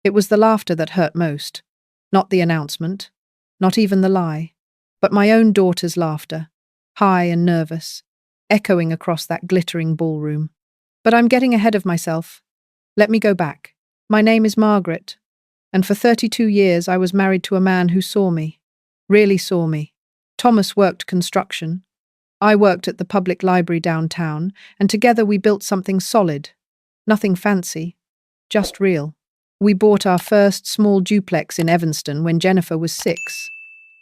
It was the laughter that hurt most. Not the announcement, not even the lie, but my own daughter's laughter, high and nervous, echoing across that glittering ballroom. But I'm getting ahead of myself. Let me go back. My name is Margaret, and for 32 years I was married to a man who saw me, really saw me. Thomas worked construction. I worked at the public library downtown, and together we built something solid. Nothing fancy, just real. We bought our first small duplex in Evanston when Jennifer was 6.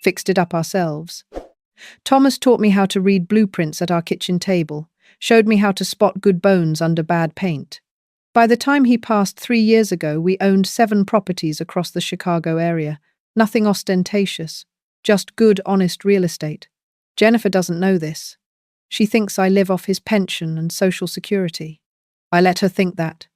Fixed it up ourselves. Thomas taught me how to read blueprints at our kitchen table, showed me how to spot good bones under bad paint. By the time he passed 3 years ago, we owned 7 properties across the Chicago area. Nothing ostentatious, just good, honest real estate. Jennifer doesn't know this. She thinks I live off his pension and Social Security. I let her think that.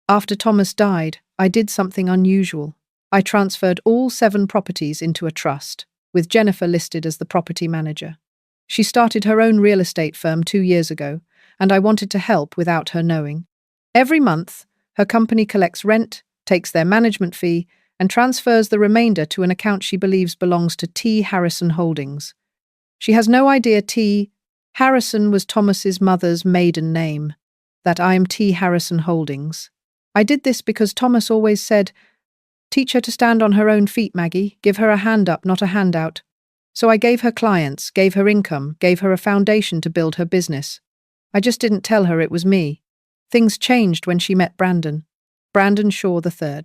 After Thomas died, I did something unusual. I transferred all 7 properties into a trust, with Jennifer listed as the property manager. She started her own real estate firm 2 years ago, and I wanted to help without her knowing. Every month, her company collects rent, takes their management fee, and transfers the remainder to an account she believes belongs to T. Harrison Holdings. She has no idea T. Harrison was Thomas's mother's maiden name, that I am T. Harrison Holdings. I did this because Thomas always said, "Teach her to stand on her own feet, Maggie. Give her a hand up, not a handout." So I gave her clients, gave her income, gave her a foundation to build her business. I just didn't tell her it was me. Things changed when she met Brandon Shaw III.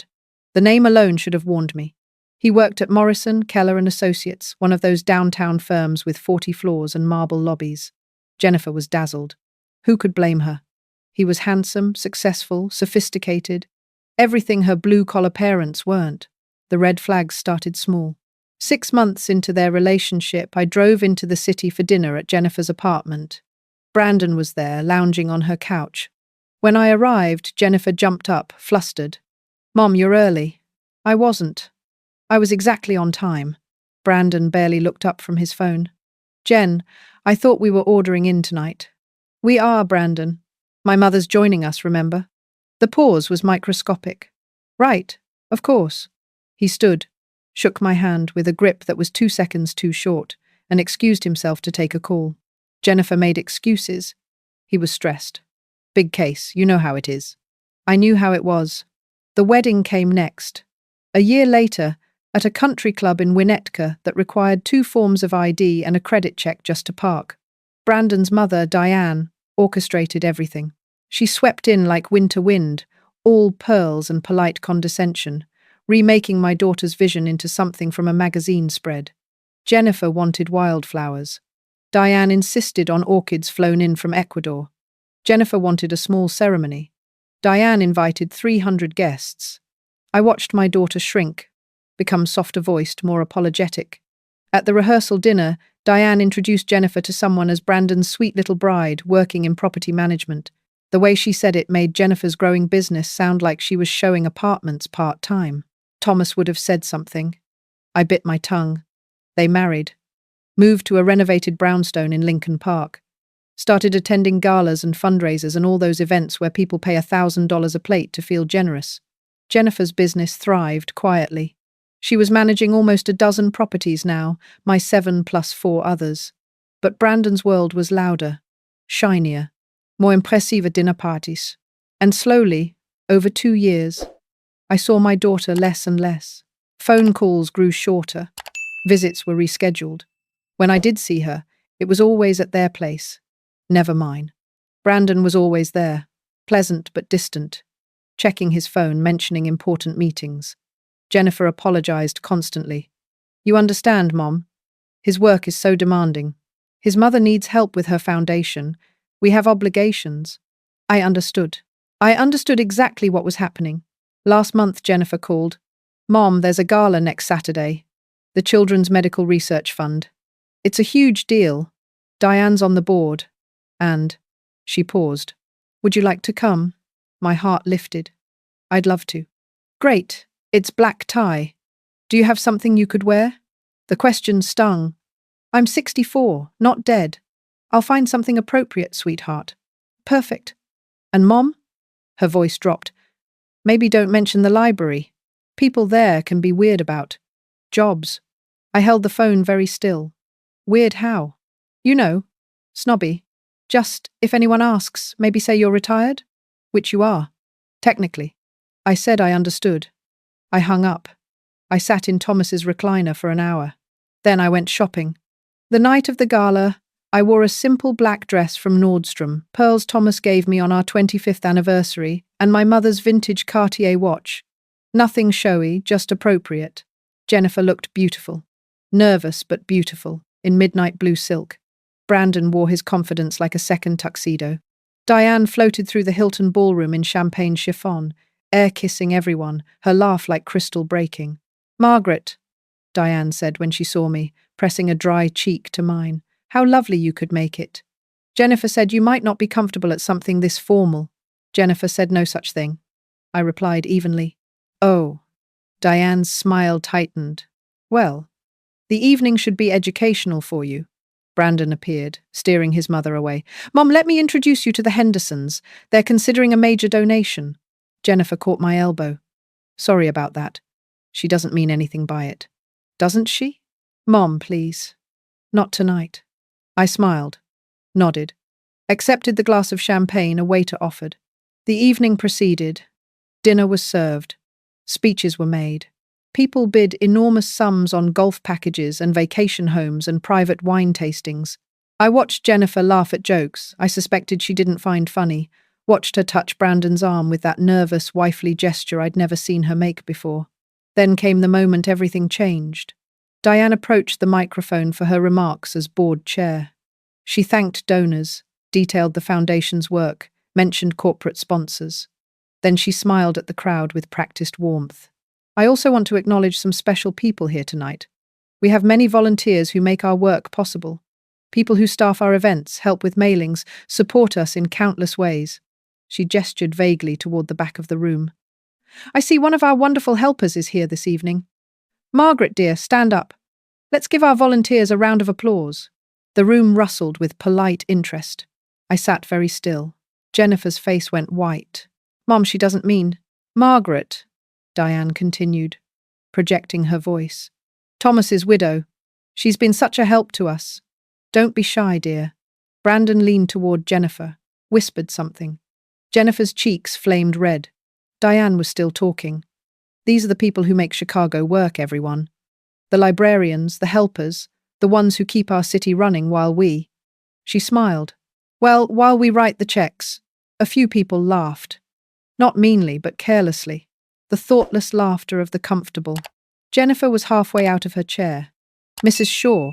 The name alone should have warned me. He worked at Morrison, Keller and Associates, one of those downtown firms with 40 floors and marble lobbies. Jennifer was dazzled. Who could blame her? He was handsome, successful, sophisticated. Everything her blue-collar parents weren't. The red flags started small. 6 months into their relationship, I drove into the city for dinner at Jennifer's apartment. Brandon was there, lounging on her couch. When I arrived, Jennifer jumped up, flustered. "Mom, you're early." I wasn't. I was exactly on time. Brandon barely looked up from his phone. "Jen, I thought we were ordering in tonight." "We are, Brandon. My mother's joining us, remember?" The pause was microscopic. "Right, of course." He stood, shook my hand with a grip that was 2 seconds too short, and excused himself to take a call. Jennifer made excuses. He was stressed. "Big case, you know how it is." I knew how it was. The wedding came next. A year later, at a country club in Winnetka that required 2 forms of ID and a credit check just to park. Brandon's mother, Diane, orchestrated everything. She swept in like winter wind, all pearls and polite condescension, remaking my daughter's vision into something from a magazine spread. Jennifer wanted wildflowers. Diane insisted on orchids flown in from Ecuador. Jennifer wanted a small ceremony. Diane invited 300 guests. I watched my daughter shrink, become softer-voiced, more apologetic. At the rehearsal dinner, Diane introduced Jennifer to someone as Brandon's sweet little bride working in property management. The way she said it made Jennifer's growing business sound like she was showing apartments part-time. Thomas would have said something. I bit my tongue. They married. Moved to a renovated brownstone in Lincoln Park. Started attending galas and fundraisers and all those events where people pay $1,000 a plate to feel generous. Jennifer's business thrived quietly. She was managing almost a dozen properties now, my 7 plus 4 others. But Brandon's world was louder, shinier, more impressive at dinner parties. And slowly, over 2 years, I saw my daughter less and less. Phone calls grew shorter. Visits were rescheduled. When I did see her, it was always at their place, never mine. Brandon was always there, pleasant but distant, checking his phone, mentioning important meetings. Jennifer apologized constantly. "You understand, Mom. His work is so demanding. His mother needs help with her foundation. We have obligations." I understood. I understood exactly what was happening. Last month, Jennifer called. "Mom, there's a gala next Saturday. The Children's Medical Research Fund. It's a huge deal. Diane's on the board. And..." She paused. "Would you like to come?" My heart lifted. "I'd love to." "Great. It's black tie. Do you have something you could wear?" The question stung. "I'm 64, not dead. I'll find something appropriate, sweetheart." "Perfect. And Mom?" Her voice dropped. "Maybe don't mention the library." People there can be weird about jobs. I held the phone very still. Weird how? You know, snobby. Just, if anyone asks, maybe say you're retired? Which you are. Technically. I said I understood. I hung up. I sat in Thomas's recliner for an hour. Then I went shopping. The night of the gala, I wore a simple black dress from Nordstrom, pearls Thomas gave me on our 25th anniversary, and my mother's vintage Cartier watch. Nothing showy, just appropriate. Jennifer looked beautiful. Nervous but beautiful, in midnight blue silk. Brandon wore his confidence like a second tuxedo. Diane floated through the Hilton ballroom in champagne chiffon, air-kissing everyone, her laugh like crystal breaking. "Margaret," Diane said when she saw me, pressing a dry cheek to mine. "How lovely you could make it." Jennifer said you might not be comfortable at something this formal. Jennifer said no such thing. I replied evenly. "Oh." Diane's smile tightened. "Well, the evening should be educational for you." Brandon appeared, steering his mother away. "Mom, let me introduce you to the Hendersons. They're considering a major donation." Jennifer caught my elbow. "Sorry about that. She doesn't mean anything by it." "Doesn't she?" "Mom, please." "Not tonight." I smiled, nodded, accepted the glass of champagne a waiter offered. The evening proceeded. Dinner was served. Speeches were made. People bid enormous sums on golf packages and vacation homes and private wine tastings. I watched Jennifer laugh at jokes I suspected she didn't find funny, watched her touch Brandon's arm with that nervous, wifely gesture I'd never seen her make before. Then came the moment everything changed. Diane approached the microphone for her remarks as board chair. She thanked donors, detailed the foundation's work, mentioned corporate sponsors. Then she smiled at the crowd with practiced warmth. "I also want to acknowledge some special people here tonight. We have many volunteers who make our work possible. People who staff our events, help with mailings, support us in countless ways." She gestured vaguely toward the back of the room. "I see one of our wonderful helpers is here this evening. Margaret, dear, stand up. Let's give our volunteers a round of applause." The room rustled with polite interest. I sat very still. Jennifer's face went white. "Mom, she doesn't mean—" "Margaret," Diane continued, projecting her voice. "Thomas's widow. She's been such a help to us. Don't be shy, dear." Brandon leaned toward Jennifer, whispered something. Jennifer's cheeks flamed red. Diane was still talking. "These are the people who make Chicago work, everyone. The librarians, the helpers, the ones who keep our city running while we—" She smiled. "Well, while we write the checks." A few people laughed. Not meanly, but carelessly. The thoughtless laughter of the comfortable. Jennifer was halfway out of her chair. "Mrs. Shaw,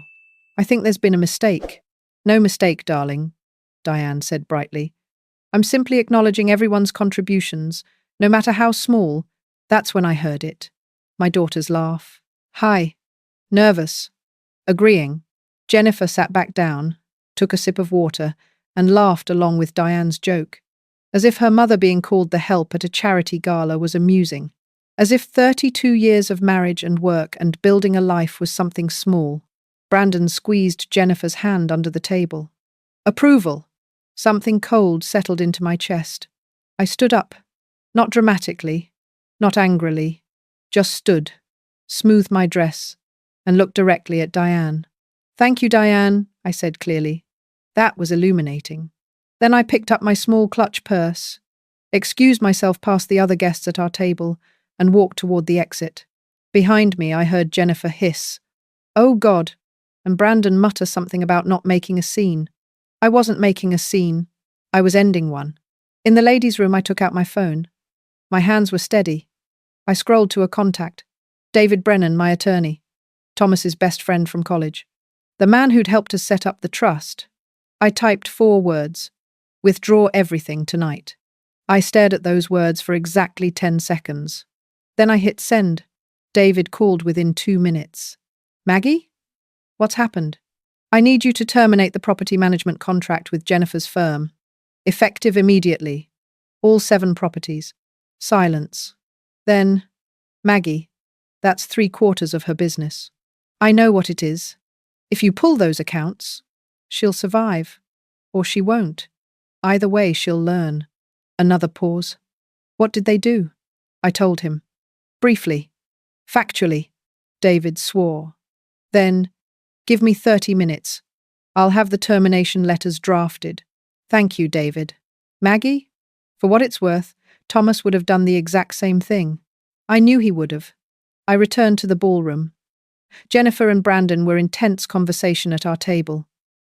I think there's been a mistake." "No mistake, darling," Diane said brightly. "I'm simply acknowledging everyone's contributions, no matter how small." That's when I heard it. My daughter's laugh. "Hi." Nervous. Agreeing. Jennifer sat back down, took a sip of water, and laughed along with Diane's joke. As if her mother being called the help at a charity gala was amusing. As if 32 years of marriage and work and building a life was something small. Brandon squeezed Jennifer's hand under the table. Approval. Something cold settled into my chest. I stood up. Not dramatically, not angrily. Just stood, smoothed my dress, and looked directly at Diane. "Thank you, Diane," I said clearly. That was illuminating. Then I picked up my small clutch purse, excused myself past the other guests at our table, and walked toward the exit. Behind me, I heard Jennifer hiss, "Oh God," and Brandon mutter something about not making a scene. I wasn't making a scene. I was ending one. In the ladies' room, I took out my phone. My hands were steady. I scrolled to a contact. David Brennan, my attorney. Thomas's best friend from college. The man who'd helped us set up the trust. I typed 4 words. "Withdraw everything tonight." I stared at those words for exactly 10 seconds. Then I hit send. David called within 2 minutes. "Maggie? What's happened?" "I need you to terminate the property management contract with Jennifer's firm. Effective immediately. All 7 properties." Silence. Then, "Maggie, that's 3/4 of her business. I know what it is. If you pull those accounts, she'll survive. Or she won't. Either way, she'll learn." Another pause. "What did they do?" I told him. Briefly. Factually. David swore. Then, give me 30 minutes. I'll have the termination letters drafted. Thank you, David. Maggie? For what it's worth, Thomas would have done the exact same thing. I knew he would have. I returned to the ballroom. Jennifer and Brandon were in tense conversation at our table.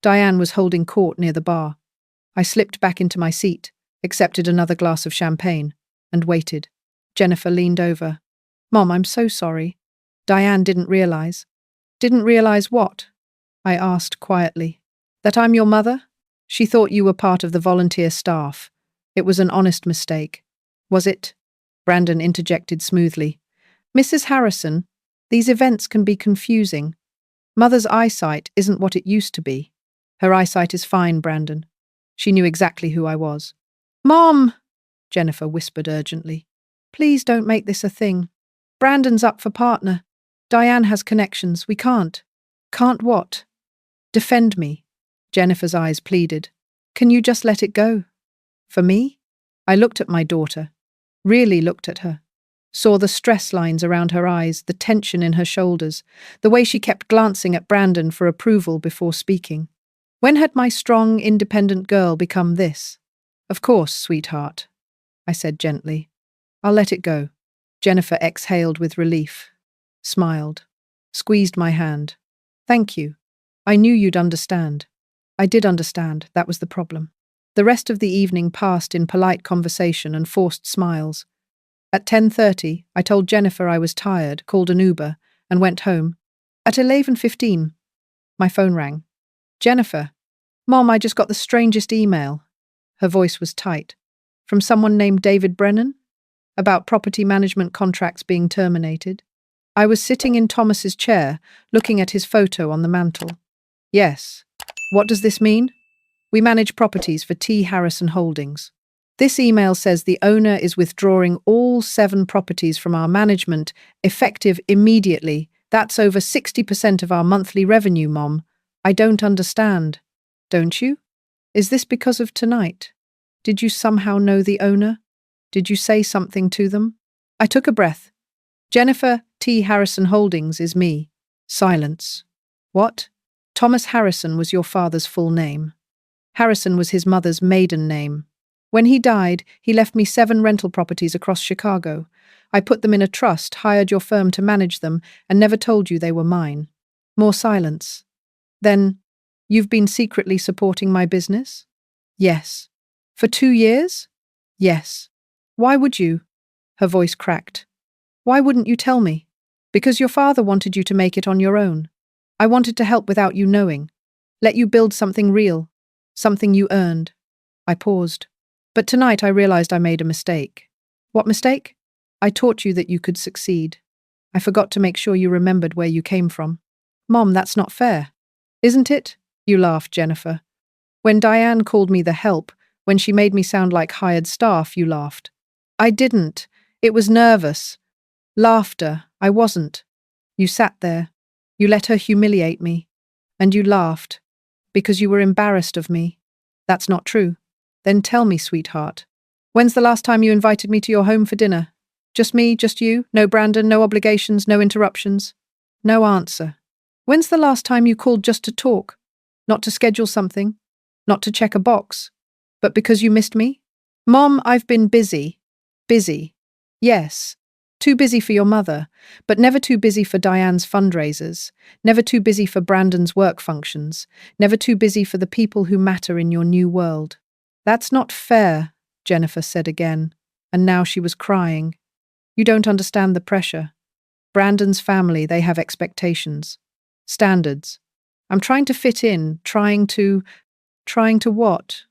Diane was holding court near the bar. I slipped back into my seat, accepted another glass of champagne, and waited. Jennifer leaned over. Mom, I'm so sorry. Diane didn't realize. Didn't realize what? I asked quietly. That I'm your mother? She thought you were part of the volunteer staff. It was an honest mistake. Was it? Brandon interjected smoothly. Mrs. Harrison, these events can be confusing. Mother's eyesight isn't what it used to be. Her eyesight is fine, Brandon. She knew exactly who I was. Mom! Jennifer whispered urgently. Please don't make this a thing. Brandon's up for partner. Diane has connections. We can't. Can't what? Defend me. Jennifer's eyes pleaded. Can you just let it go? For me? I looked at my daughter. Really looked at her. Saw the stress lines around her eyes, the tension in her shoulders, the way she kept glancing at Brandon for approval before speaking. When had my strong, independent girl become this? Of course, sweetheart, I said gently. I'll let it go. Jennifer exhaled with relief, smiled, squeezed my hand. Thank you. I knew you'd understand. I did understand, that was the problem. The rest of the evening passed in polite conversation and forced smiles. At 10:30, I told Jennifer I was tired, called an Uber, and went home. At 11:15, my phone rang. Jennifer, Mom, I just got the strangest email. Her voice was tight. From someone named David Brennan? About property management contracts being terminated. I was sitting in Thomas's chair, looking at his photo on the mantel. Yes. What does this mean? We manage properties for T. Harrison Holdings. This email says the owner is withdrawing all 7 properties from our management, effective immediately. That's over 60% of our monthly revenue, Mom. I don't understand. Don't you? Is this because of tonight? Did you somehow know the owner? Did you say something to them? I took a breath. Jennifer T. Harrison Holdings is me. Silence. What? Thomas Harrison was your father's full name. Harrison was his mother's maiden name. When he died, he left me 7 rental properties across Chicago. I put them in a trust, hired your firm to manage them, and never told you they were mine. More silence. Then, you've been secretly supporting my business? Yes. For 2 years? Yes. Why would you? Her voice cracked. Why wouldn't you tell me? Because your father wanted you to make it on your own. I wanted to help without you knowing. Let you build something real. Something you earned. I paused. But tonight I realized I made a mistake. What mistake? I taught you that you could succeed. I forgot to make sure you remembered where you came from. Mom, that's not fair. Isn't it? You laughed, Jennifer. When Diane called me the help, when she made me sound like hired staff, you laughed. I didn't. It was nervous. Laughter. I wasn't. You sat there. You let her humiliate me. And you laughed. Because you were embarrassed of me. That's not true. Then tell me, sweetheart. When's the last time you invited me to your home for dinner? Just me, just you? No Brandon, no obligations, no interruptions? No answer. When's the last time you called just to talk? Not to schedule something? Not to check a box? But because you missed me? Mom, I've been busy. Busy. Yes. Too busy for your mother, but never too busy for Diane's fundraisers, never too busy for Brandon's work functions, never too busy for the people who matter in your new world. That's not fair, Jennifer said again, and now she was crying. You don't understand the pressure. Brandon's family, they have expectations. Standards. I'm trying to fit in, trying to what?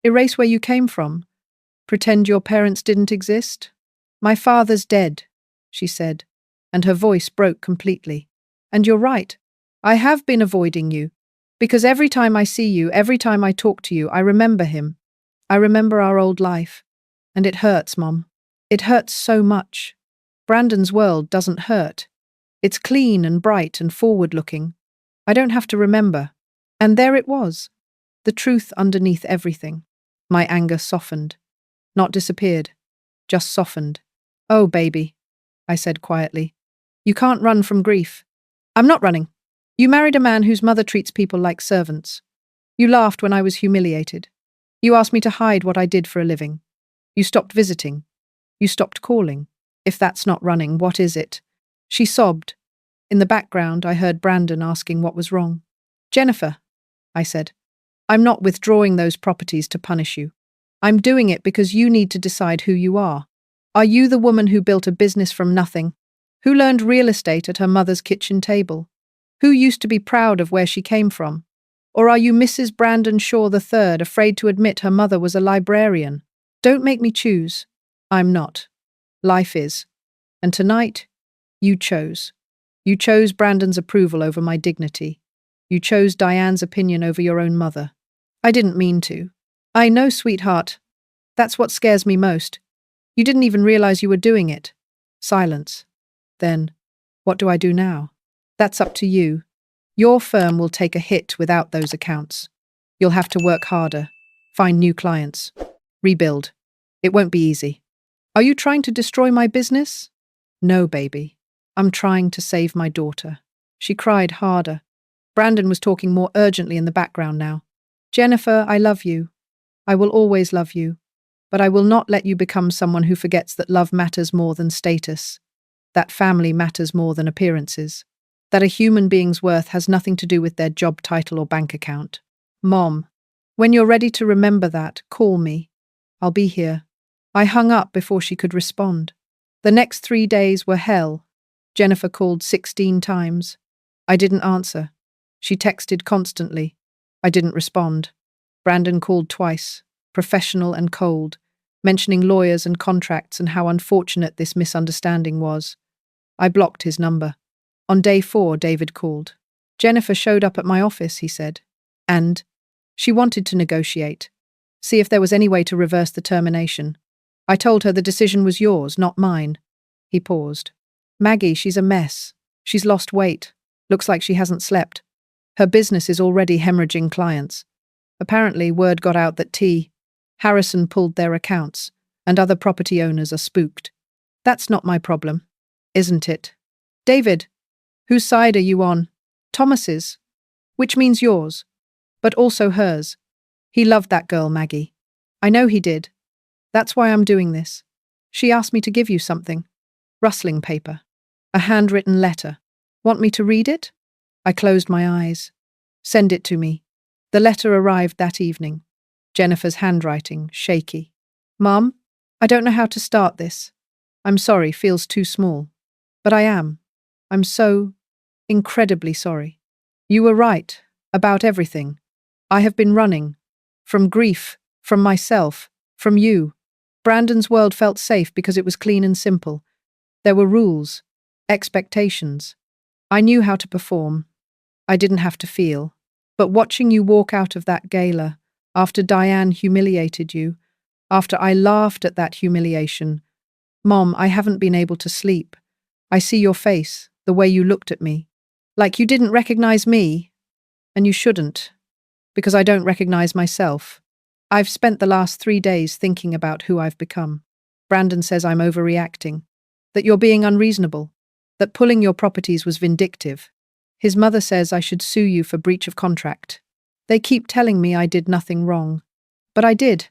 Erase where you came from? Pretend your parents didn't exist? My father's dead, she said, and her voice broke completely. And you're right. I have been avoiding you. Because every time I see you, every time I talk to you, I remember him. I remember our old life. And it hurts, Mom. It hurts so much. Brandon's world doesn't hurt. It's clean and bright and forward-looking. I don't have to remember. And there it was. The truth underneath everything. My anger softened. Not disappeared. Just softened. Oh, baby. I said quietly. You can't run from grief. I'm not running. You married a man whose mother treats people like servants. You laughed when I was humiliated. You asked me to hide what I did for a living. You stopped visiting. You stopped calling. If that's not running, what is it? She sobbed. In the background, I heard Brandon asking what was wrong. Jennifer, I said, I'm not withdrawing those properties to punish you. I'm doing it because you need to decide who you are. Are you the woman who built a business from nothing? Who learned real estate at her mother's kitchen table? Who used to be proud of where she came from? Or are you Mrs. Brandon Shaw III, afraid to admit her mother was a librarian? Don't make me choose. I'm not. Life is. And tonight, you chose. You chose Brandon's approval over my dignity. You chose Diane's opinion over your own mother. I didn't mean to. I know, sweetheart. That's what scares me most. You didn't even realize you were doing it. Silence. Then, what do I do now? That's up to you. Your firm will take a hit without those accounts. You'll have to work harder, find new clients, rebuild. It won't be easy. Are you trying to destroy my business? No, baby. I'm trying to save my daughter. She cried harder. Brandon was talking more urgently in the background now. Jennifer, I love you. I will always love you. But I will not let you become someone who forgets that love matters more than status, that family matters more than appearances, that a human being's worth has nothing to do with their job title or bank account. Mom, when you're ready to remember that, call me. I'll be here. I hung up before she could respond. The next 3 days were hell. Jennifer called 16 times. I didn't answer. She texted constantly. I didn't respond. Brandon called twice, professional and cold, mentioning lawyers and contracts and how unfortunate this misunderstanding was. I blocked his number. On day 4, David called. Jennifer showed up at my office, he said. And she wanted to negotiate, see if there was any way to reverse the termination. I told her the decision was yours, not mine. He paused. Maggie, she's a mess. She's lost weight. Looks like she hasn't slept. Her business is already hemorrhaging clients. Apparently, word got out that Harrison pulled their accounts, and other property owners are spooked. That's not my problem, isn't it? David, whose side are you on? Thomas's, which means yours, but also hers. He loved that girl, Maggie. I know he did. That's why I'm doing this. She asked me to give you something. Rustling paper. A handwritten letter. Want me to read it? I closed my eyes. Send it to me. The letter arrived that evening. Jennifer's handwriting, shaky. Mom, I don't know how to start this. I'm sorry, feels too small. But I am. I'm so incredibly sorry. You were right about everything. I have been running. From grief, from myself, from you. Brandon's world felt safe because it was clean and simple. There were rules, expectations. I knew how to perform. I didn't have to feel. But watching you walk out of that gala, after Diane humiliated you, after I laughed at that humiliation, Mom, I haven't been able to sleep. I see your face, the way you looked at me. Like you didn't recognize me. And you shouldn't, because I don't recognize myself. I've spent the last 3 days thinking about who I've become. Brandon says I'm overreacting, that you're being unreasonable, that pulling your properties was vindictive. His mother says I should sue you for breach of contract. They keep telling me I did nothing wrong. But I did.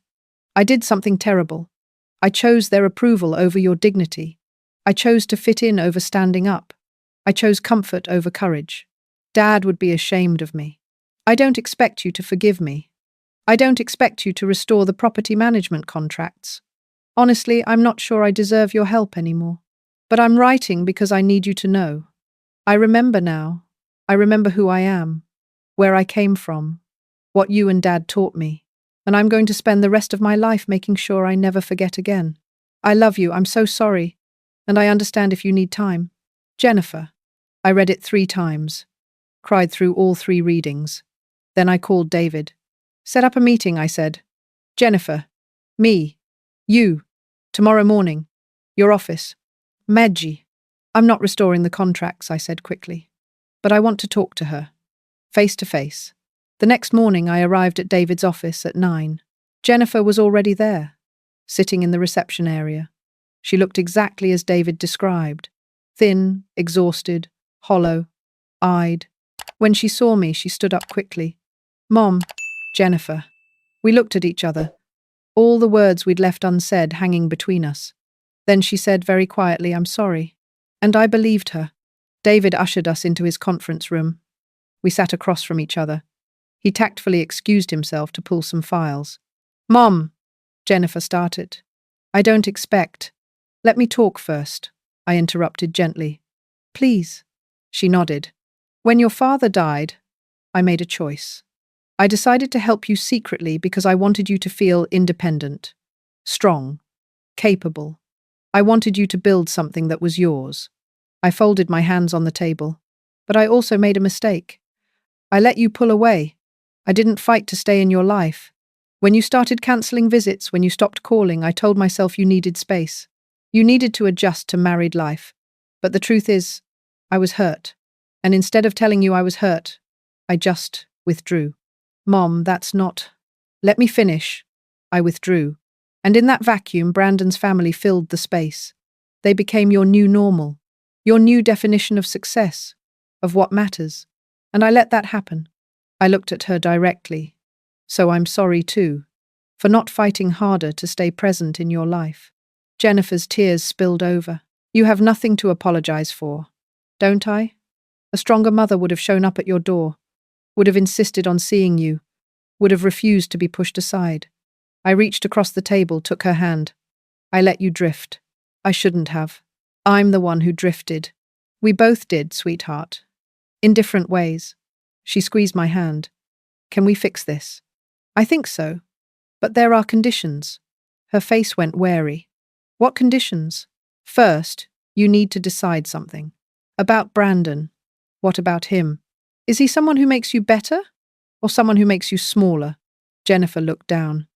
I did something terrible. I chose their approval over your dignity. I chose to fit in over standing up. I chose comfort over courage. Dad would be ashamed of me. I don't expect you to forgive me. I don't expect you to restore the property management contracts. Honestly, I'm not sure I deserve your help anymore. But I'm writing because I need you to know. I remember now. I remember who I am, where I came from, what you and Dad taught me, and I'm going to spend the rest of my life making sure I never forget again. I love you, I'm so sorry, and I understand if you need time. Jennifer. I read it 3 times, cried through all 3 readings. Then I called David. Set up a meeting, I said. Jennifer. Me. You. Tomorrow morning. Your office. Maggie. I'm not restoring the contracts, I said quickly. But I want to talk to her. Face to face. The next morning I arrived at David's office at 9. Jennifer was already there, sitting in the reception area. She looked exactly as David described. Thin, exhausted, hollow-eyed. When she saw me, she stood up quickly. Mom, Jennifer. We looked at each other, all the words we'd left unsaid hanging between us. Then she said very quietly, I'm sorry. And I believed her. David ushered us into his conference room. We sat across from each other. He tactfully excused himself to pull some files. Mom, Jennifer started. I don't expect. Let me talk first, I interrupted gently. Please. She nodded. When your father died, I made a choice. I decided to help you secretly because I wanted you to feel independent, strong, capable. I wanted you to build something that was yours. I folded my hands on the table. But I also made a mistake. I let you pull away. I didn't fight to stay in your life. When you started cancelling visits, when you stopped calling, I told myself you needed space. You needed to adjust to married life. But the truth is, I was hurt. And instead of telling you I was hurt, I just withdrew. Mom, that's not. Let me finish. I withdrew. And in that vacuum, Brandon's family filled the space. They became your new normal, your new definition of success, of what matters. And I let that happen. I looked at her directly. So I'm sorry too, for not fighting harder to stay present in your life. Jennifer's tears spilled over. You have nothing to apologize for, don't I? A stronger mother would have shown up at your door, would have insisted on seeing you, would have refused to be pushed aside. I reached across the table, took her hand. I let you drift. I shouldn't have. I'm the one who drifted. We both did, sweetheart. In different ways. She squeezed my hand. Can we fix this? I think so. But there are conditions. Her face went wary. What conditions? First, you need to decide something. About Brandon. What about him? Is he someone who makes you better? Or someone who makes you smaller? Jennifer looked down.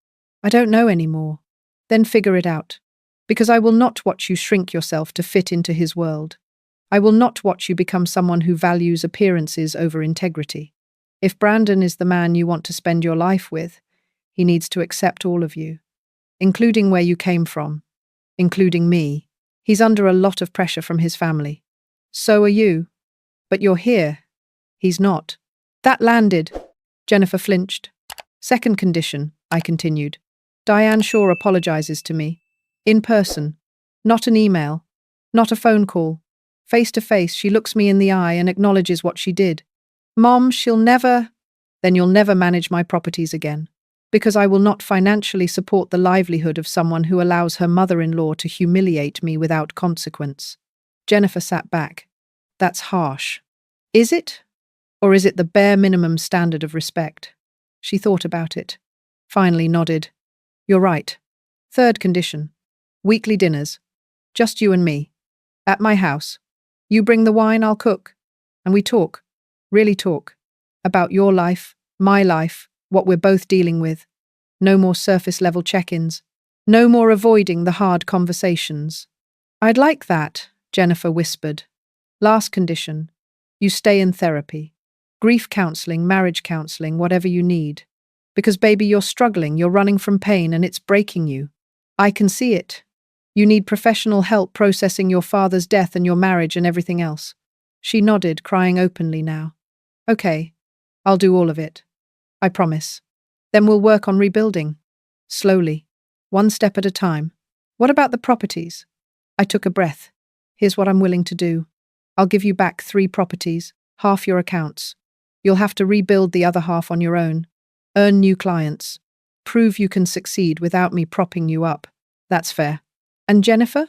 I don't know anymore. Then figure it out. Because I will not watch you shrink yourself to fit into his world. I will not watch you become someone who values appearances over integrity. If Brandon is the man you want to spend your life with, he needs to accept all of you, including where you came from, including me. He's under a lot of pressure from his family. So are you. But you're here. He's not. That landed. Jennifer flinched. Second condition, I continued. Diane Shaw apologizes to me. In person. Not an email. Not a phone call. Face to face, she looks me in the eye and acknowledges what she did. Mom, she'll never. Then you'll never manage my properties again. Because I will not financially support the livelihood of someone who allows her mother-in-law to humiliate me without consequence. Jennifer sat back. That's harsh. Is it? Or is it the bare minimum standard of respect? She thought about it. Finally nodded. You're right. Third condition. Weekly dinners. Just you and me. At my house. You bring the wine, I'll cook. And we talk. Really talk. About your life, my life, what we're both dealing with. No more surface-level check-ins. No more avoiding the hard conversations. I'd like that, Jennifer whispered. Last condition. You stay in therapy. Grief counseling, marriage counseling, whatever you need. Because, baby, you're struggling, you're running from pain, and it's breaking you. I can see it. You need professional help processing your father's death and your marriage and everything else. She nodded, crying openly now. Okay, I'll do all of it. I promise. Then we'll work on rebuilding. Slowly. One step at a time. What about the properties? I took a breath. Here's what I'm willing to do. I'll give you back 3 properties, half your accounts. You'll have to rebuild the other half on your own. Earn new clients. Prove you can succeed without me propping you up. That's fair. And Jennifer?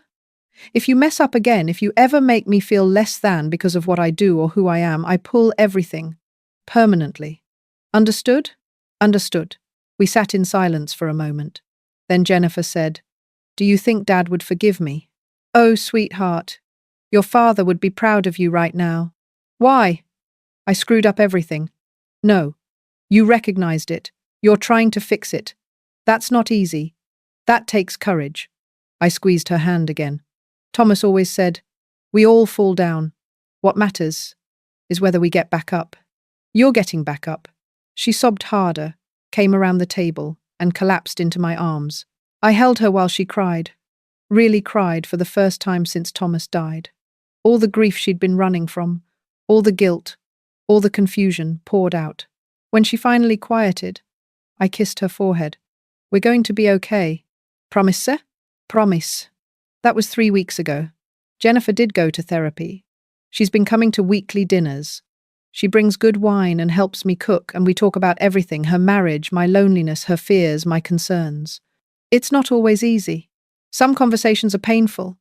If you mess up again, if you ever make me feel less than because of what I do or who I am, I pull everything. Permanently. Understood? Understood. We sat in silence for a moment. Then Jennifer said, Do you think Dad would forgive me? Oh, sweetheart. Your father would be proud of you right now. Why? I screwed up everything. No. You recognized it. You're trying to fix it. That's not easy. That takes courage. I squeezed her hand again. Thomas always said, We all fall down. What matters is whether we get back up. You're getting back up. She sobbed harder, came around the table, and collapsed into my arms. I held her while she cried. Really cried for the first time since Thomas died. All the grief she'd been running from, all the guilt, all the confusion poured out. When she finally quieted, I kissed her forehead. We're going to be okay. Promise, sir? Promise. That was 3 weeks ago. Jennifer did go to therapy. She's been coming to weekly dinners. She brings good wine and helps me cook, and we talk about everything: her marriage, my loneliness, her fears, my concerns. It's not always easy. Some conversations are painful,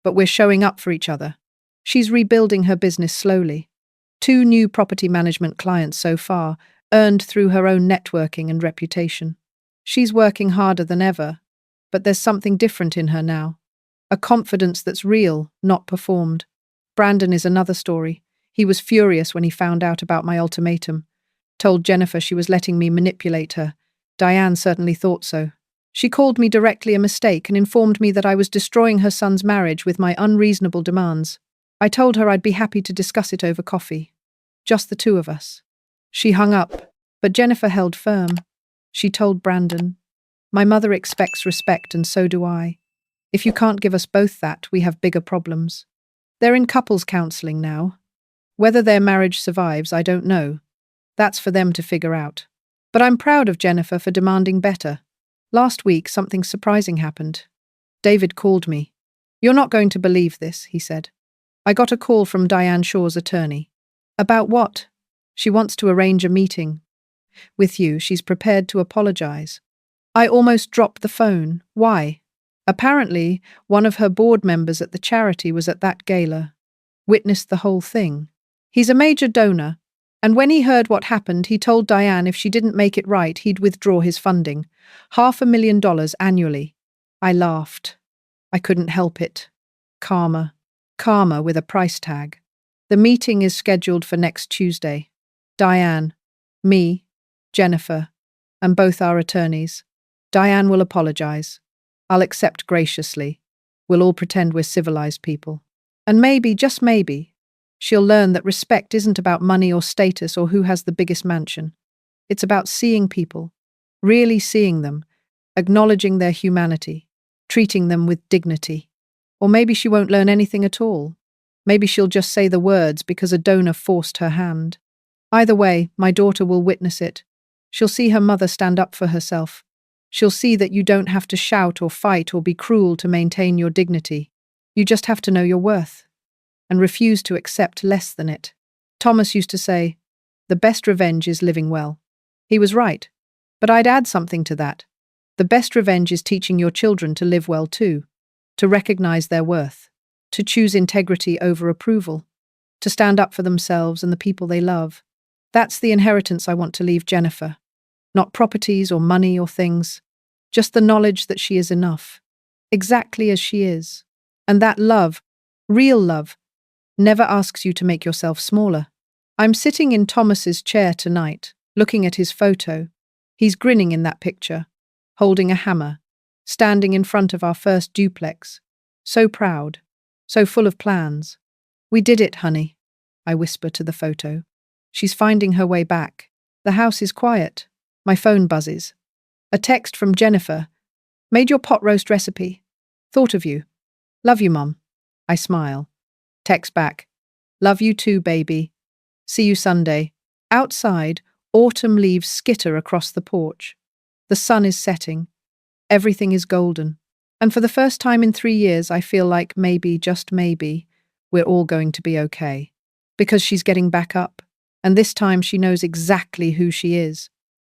but we're showing up for each other. She's rebuilding her business slowly. 2 new property management clients so far, earned through her own networking and reputation. She's working harder than ever, but there's something different in her now. A confidence that's real, not performed. Brandon is another story. He was furious when he found out about my ultimatum. Told Jennifer she was letting me manipulate her. Diane certainly thought so. She called me directly a mistake and informed me that I was destroying her son's marriage with my unreasonable demands. I told her I'd be happy to discuss it over coffee. Just the 2 of us. She hung up, but Jennifer held firm. She told Brandon, "My mother expects respect, and so do I. If you can't give us both that, we have bigger problems." They're in couples counseling now. Whether their marriage survives, I don't know. That's for them to figure out. But I'm proud of Jennifer for demanding better. Last week, something surprising happened. David called me. "You're not going to believe this," he said. "I got a call from Diane Shaw's attorney." "About what?" "She wants to arrange a meeting with you. She's prepared to apologize." I almost dropped the phone. Why? Apparently, one of her board members at the charity was at that gala. Witnessed the whole thing. He's a major donor, and when he heard what happened, he told Diane if she didn't make it right, he'd withdraw his funding. $500,000 annually. I laughed. I couldn't help it. Karma. Karma with a price tag. The meeting is scheduled for next Tuesday. Diane, me, Jennifer, and both our attorneys. Diane will apologize. I'll accept graciously. We'll all pretend we're civilized people. And maybe, just maybe, she'll learn that respect isn't about money or status or who has the biggest mansion. It's about seeing people, really seeing them, acknowledging their humanity, treating them with dignity. Or maybe she won't learn anything at all. Maybe she'll just say the words because a donor forced her hand. Either way, my daughter will witness it. She'll see her mother stand up for herself. She'll see that you don't have to shout or fight or be cruel to maintain your dignity. You just have to know your worth and refuse to accept less than it. Thomas used to say, "The best revenge is living well." He was right, but I'd add something to that. The best revenge is teaching your children to live well too, to recognize their worth, to choose integrity over approval, to stand up for themselves and the people they love. That's the inheritance I want to leave Jennifer. Not properties or money or things, just the knowledge that she is enough, exactly as she is. And that love, real love, never asks you to make yourself smaller. I'm sitting in Thomas's chair tonight, looking at his photo. He's grinning in that picture, holding a hammer, standing in front of our first duplex. So proud, so full of plans. "We did it, honey," I whisper to the photo. She's finding her way back. The house is quiet. My phone buzzes. A text from Jennifer. "Made your pot roast recipe. Thought of you. Love you, Mom." I smile. Text back. "Love you too, baby. See you Sunday." Outside, autumn leaves skitter across the porch. The sun is setting. Everything is golden. And for the first time in 3 years, I feel like maybe, just maybe, we're all going to be okay. Because she's getting back up. And this time she knows exactly who she is.